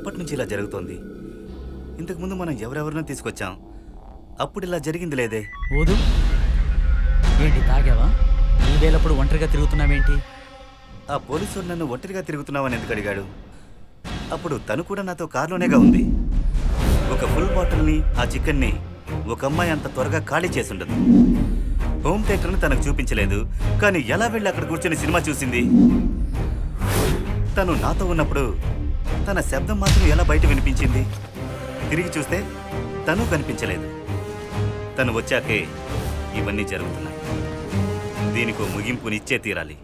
ఎప్పటి నుంచి ఇలా జరుగుతోంది? ఇంతకుముందు మనం ఎవరెవరినో తీసుకొచ్చాం, అప్పుడు ఇలా జరిగింది లేదే. ఓదు ఏంటి తాగావా? నువ్వేలప్పుడు ఒంటరిగా తిరుగుతున్నావేంటి? ఆ పోలీసు నన్ను ఒంటరిగా తిరుగుతున్నావని ఎందుకు అడిగాడు? అప్పుడు తను కూడా నాతో కారులోనేగా ఉంది. ఒక ఫుల్ బాటిల్ని, ఆ చికెన్ని ఒక అమ్మాయి అంత త్వరగా ఖాళీ చేసుండదు. హోమ్ థియేటర్ని తనకు చూపించలేదు, కానీ ఎలా వెళ్ళి అక్కడ కూర్చొని సినిమా చూసింది? తను నాతో ఉన్నప్పుడు తన శబ్దం మాత్రం ఎలా బయట వినిపించింది? తిరిగి చూస్తే తను కనిపించలేదు. తను వచ్చాకే ఇవన్నీ జరుగుతున్నాయి. దీనికో ముగింపునిచ్చే తీరాలి.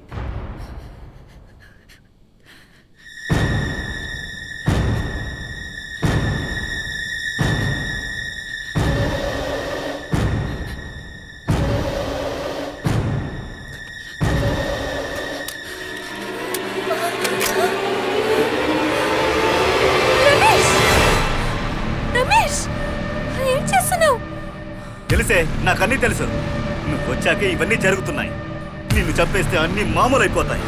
తెలిసే, నాకన్నీ తెలుసు. నువ్వు వచ్చాకే ఇవన్నీ జరుగుతున్నాయి. నిన్ను చంపేస్తే అన్నీ మామూలు అయిపోతాయి.